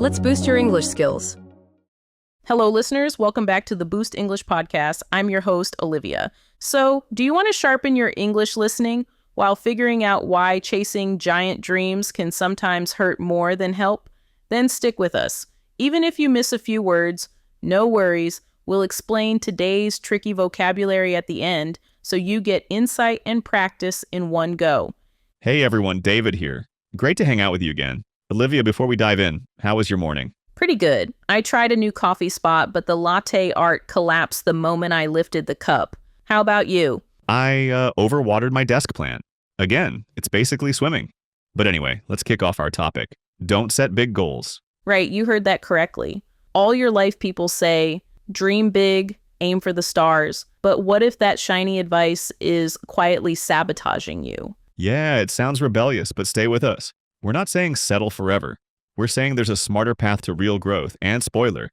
Let's boost your English skills. Hello, listeners. Welcome back to the Boost English podcast. I'm your host, Olivia. So, do you want to sharpen your English listening while figuring out why chasing giant dreams can sometimes hurt more than help? Then stick with us. Even if you miss a few words, no worries. We'll explain today's tricky vocabulary at the end so you get insight and practice in one go. Hey everyone, David here. Great to hang out with you again. Olivia, before we dive in, how was your morning? Pretty good. I tried a new coffee spot, but the latte art collapsed the moment I lifted the cup. How about you? I overwatered my desk plant. Again, it's basically swimming. But anyway, let's kick off our topic. Don't set big goals. Right, you heard that correctly. All your life people say, dream big, aim for the stars. But what if that shiny advice is quietly sabotaging you? Yeah, it sounds rebellious, but stay with us. We're not saying settle forever. We're saying there's a smarter path to real growth, and spoiler,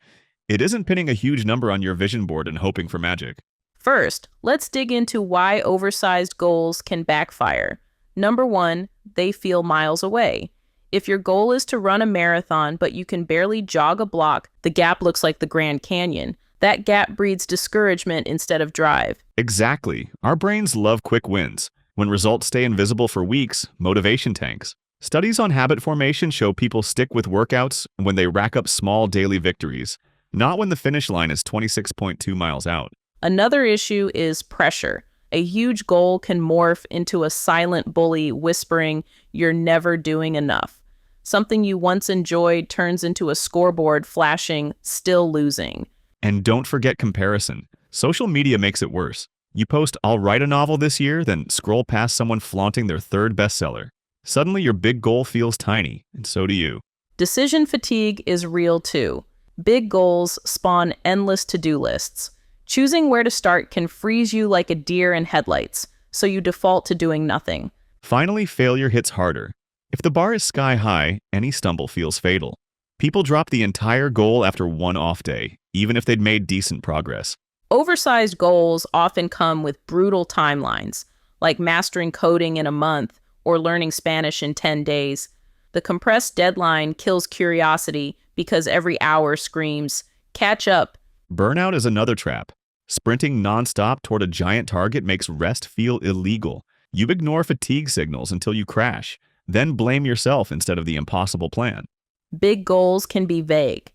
it isn't pinning a huge number on your vision board and hoping for magic. First, let's dig into why oversized goals can backfire. Number one, they feel miles away. If your goal is to run a marathon, but you can barely jog a block, the gap looks like the Grand Canyon. That gap breeds discouragement instead of drive. Exactly. Our brains love quick wins. When results stay invisible for weeks, motivation tanks. Studies on habit formation show people stick with workouts when they rack up small daily victories, not when the finish line is 26.2 miles out. Another issue is pressure. A huge goal can morph into a silent bully whispering, "You're never doing enough." Something you once enjoyed turns into a scoreboard flashing, "Still losing." And don't forget comparison. Social media makes it worse. You post, "I'll write a novel this year," then scroll past someone flaunting their third bestseller. Suddenly your big goal feels tiny, and so do you. Decision fatigue is real too. Big goals spawn endless to-do lists. Choosing where to start can freeze you like a deer in headlights, so you default to doing nothing. Finally, failure hits harder. If the bar is sky high, any stumble feels fatal. People drop the entire goal after one off day, even if they'd made decent progress. Oversized goals often come with brutal timelines, like mastering coding in a month or learning Spanish in 10 days. The compressed deadline kills curiosity because every hour screams, "Catch up." Burnout is another trap. Sprinting nonstop toward a giant target makes rest feel illegal. You ignore fatigue signals until you crash, then blame yourself instead of the impossible plan. Big goals can be vague.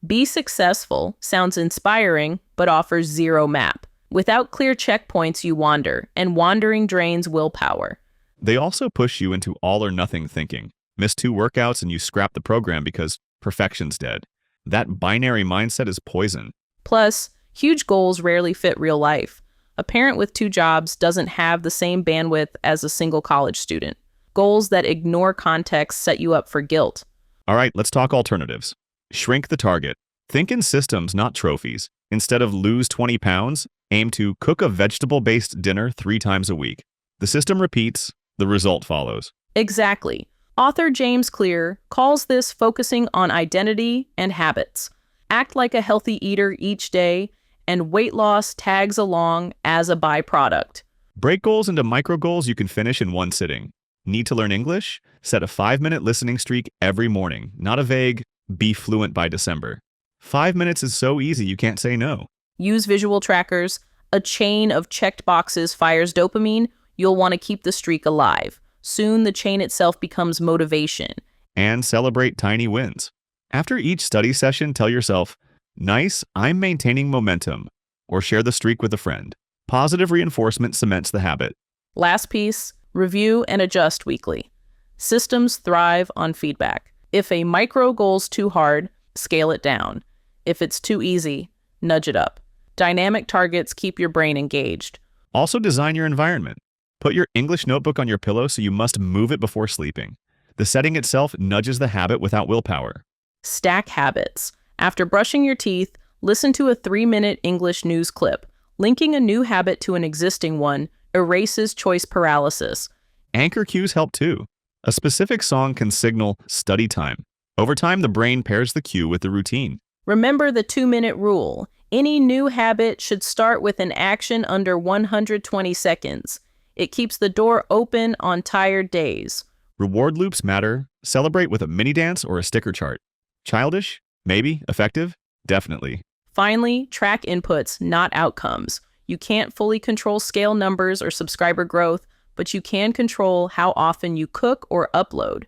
Be successful sounds inspiring, but offers zero map. Without clear checkpoints, you wander, and wandering drains willpower. They also push you into all-or-nothing thinking. Miss 2 workouts and you scrap the program because perfection's dead. That binary mindset is poison. Plus, huge goals rarely fit real life. A parent with 2 jobs doesn't have the same bandwidth as a single college student. Goals that ignore context set you up for guilt. All right, let's talk alternatives. Shrink the target. Think in systems, not trophies. Instead of lose 20 pounds, aim to cook a vegetable-based dinner 3 times a week. The system repeats, the result follows. Exactly. Author James Clear calls this focusing on identity and habits. Act like a healthy eater each day, and weight loss tags along as a byproduct. Break goals into micro goals you can finish in one sitting. Need to learn English? Set a 5-minute listening streak every morning, not a vague, "be fluent by December." 5 minutes is so easy you can't say no. Use visual trackers. A chain of checked boxes fires dopamine. You'll want to keep the streak alive. Soon the chain itself becomes motivation. And celebrate tiny wins. After each study session, tell yourself, "Nice, I'm maintaining momentum," or share the streak with a friend. Positive reinforcement cements the habit. Last piece, review and adjust weekly. Systems thrive on feedback. If a micro goal's too hard, scale it down. If it's too easy, nudge it up. Dynamic targets keep your brain engaged. Also design your environment. Put your English notebook on your pillow so you must move it before sleeping. The setting itself nudges the habit without willpower. Stack habits. After brushing your teeth, listen to a 3-minute English news clip. Linking a new habit to an existing one erases choice paralysis. Anchor cues help too. A specific song can signal study time. Over time, the brain pairs the cue with the routine. Remember the 2-minute rule. Any new habit should start with an action under 120 seconds. It keeps the door open on tired days. Reward loops matter. Celebrate with a mini dance or a sticker chart. Childish? Maybe. Effective? Definitely. Finally, track inputs, not outcomes. You can't fully control scale numbers or subscriber growth, but you can control how often you cook or upload.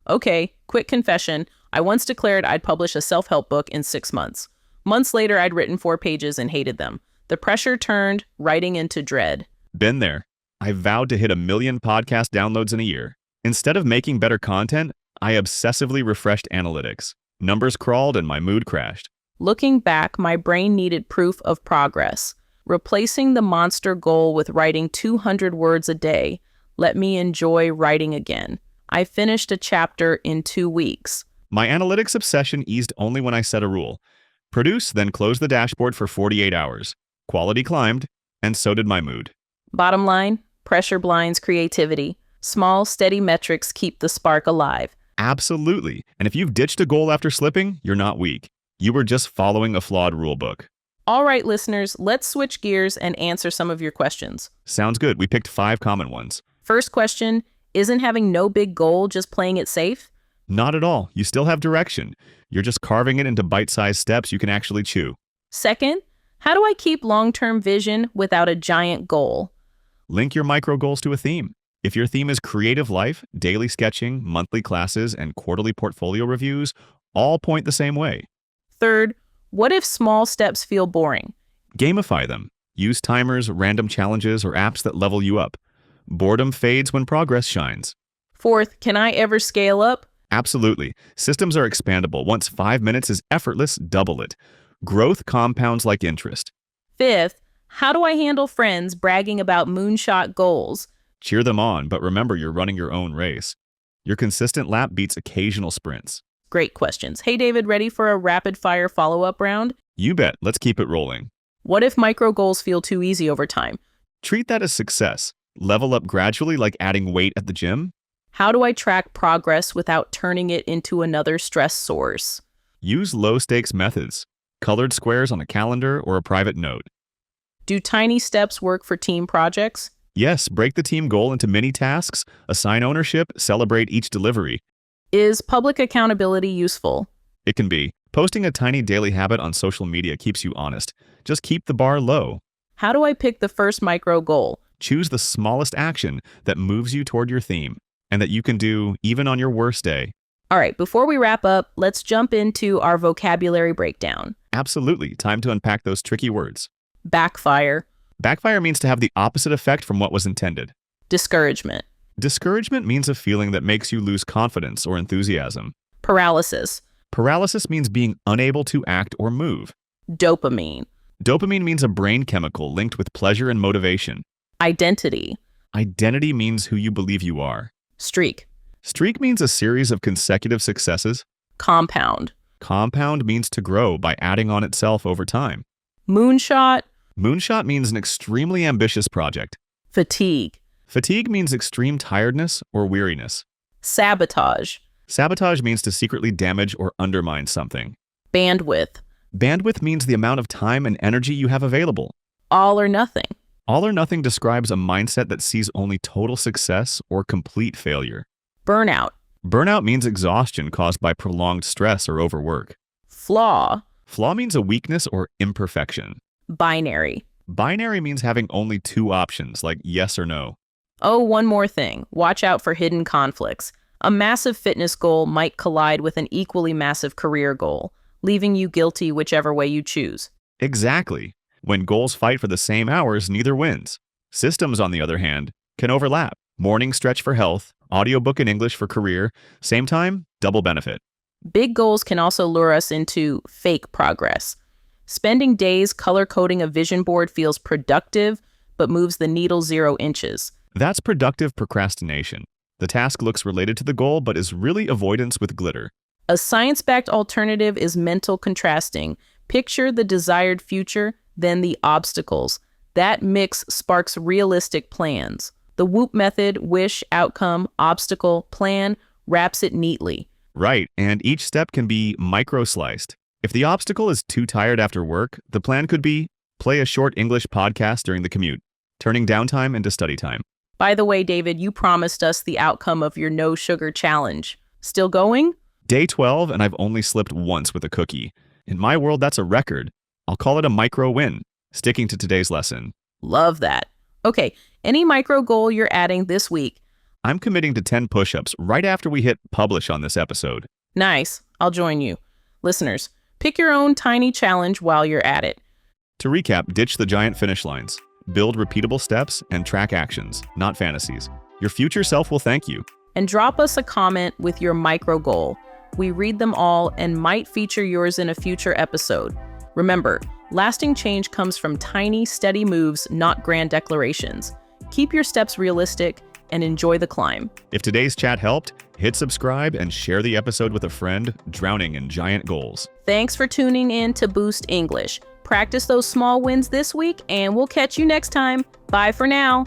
Okay, quick confession. I once declared I'd publish a self-help book in 6 months. Months later, I'd written 4 pages and hated them. The pressure turned writing into dread. Been there. I vowed to hit 1 million podcast downloads in a year. Instead of making better content, I obsessively refreshed analytics. Numbers crawled and my mood crashed. Looking back, my brain needed proof of progress. Replacing the monster goal with writing 200 words a day let me enjoy writing again. I finished a chapter in 2 weeks. My analytics obsession eased only when I set a rule. Produce, then close the dashboard for 48 hours. Quality climbed, and so did my mood. Bottom line, pressure blinds creativity. Small, steady metrics keep the spark alive. Absolutely. And if you've ditched a goal after slipping, you're not weak. You were just following a flawed rulebook. All right, listeners, let's switch gears and answer some of your questions. Sounds good. We picked 5 common ones. First question, isn't having no big goal just playing it safe? Not at all. You still have direction. You're just carving it into bite-sized steps you can actually chew. Second, how do I keep long-term vision without a giant goal? Link your micro goals to a theme. If your theme is creative life, daily sketching, monthly classes, and quarterly portfolio reviews, all point the same way. Third, what if small steps feel boring? Gamify them. Use timers, random challenges, or apps that level you up. Boredom fades when progress shines. Fourth, can I ever scale up? Absolutely. Systems are expandable. Once 5 minutes is effortless, double it. Growth compounds like interest. Fifth, how do I handle friends bragging about moonshot goals? Cheer them on, but remember you're running your own race. Your consistent lap beats occasional sprints. Great questions. Hey, David, ready for a rapid-fire follow-up round? You bet. Let's keep it rolling. What if micro goals feel too easy over time? Treat that as success. Level up gradually like adding weight at the gym. How do I track progress without turning it into another stress source? Use low-stakes methods. Colored squares on a calendar or a private note. Do tiny steps work for team projects? Yes, break the team goal into mini tasks, assign ownership, celebrate each delivery. Is public accountability useful? It can be. Posting a tiny daily habit on social media keeps you honest. Just keep the bar low. How do I pick the first micro goal? Choose the smallest action that moves you toward your theme and that you can do even on your worst day. All right, before we wrap up, let's jump into our vocabulary breakdown. Absolutely. Time to unpack those tricky words. Backfire. Backfire means to have the opposite effect from what was intended. Discouragement. Discouragement means a feeling that makes you lose confidence or enthusiasm. Paralysis. Paralysis means being unable to act or move. Dopamine. Dopamine means a brain chemical linked with pleasure and motivation. Identity. Identity means who you believe you are. Streak. Streak means a series of consecutive successes. Compound. Compound means to grow by adding on itself over time. Moonshot. Moonshot means an extremely ambitious project. Fatigue. Fatigue means extreme tiredness or weariness. Sabotage. Sabotage means to secretly damage or undermine something. Bandwidth. Bandwidth means the amount of time and energy you have available. All or nothing. All or nothing describes a mindset that sees only total success or complete failure. Burnout. Burnout means exhaustion caused by prolonged stress or overwork. Flaw. Flaw means a weakness or imperfection. Binary. Binary means having only 2 options, like yes or no. Oh, one more thing. Watch out for hidden conflicts. A massive fitness goal might collide with an equally massive career goal, leaving you guilty whichever way you choose. Exactly. When goals fight for the same hours, neither wins. Systems, on the other hand, can overlap. Morning stretch for health, audiobook in English for career, same time, double benefit. Big goals can also lure us into fake progress. Spending days color-coding a vision board feels productive, but moves the needle 0 inches. That's productive procrastination. The task looks related to the goal, but is really avoidance with glitter. A science-backed alternative is mental contrasting. Picture the desired future, then the obstacles. That mix sparks realistic plans. The WHOOP method, wish, outcome, obstacle, plan, wraps it neatly. Right, and each step can be micro-sliced. If the obstacle is too tired after work, the plan could be play a short English podcast during the commute, turning downtime into study time. By the way, David, you promised us the outcome of your no sugar challenge. Still going? Day 12, and I've only slipped once with a cookie. In my world, that's a record. I'll call it a micro win. Sticking to today's lesson. Love that. Okay, any micro goal you're adding this week? I'm committing to 10 push-ups right after we hit publish on this episode. Nice. I'll join you. Listeners, pick your own tiny challenge while you're at it. To recap, ditch the giant finish lines. Build repeatable steps and track actions, not fantasies. Your future self will thank you. And drop us a comment with your micro goal. We read them all and might feature yours in a future episode. Remember, lasting change comes from tiny, steady moves, not grand declarations. Keep your steps realistic and enjoy the climb. If today's chat helped, hit subscribe and share the episode with a friend drowning in giant goals. Thanks for tuning in to Boost English. Practice those small wins this week, and we'll catch you next time. Bye for now.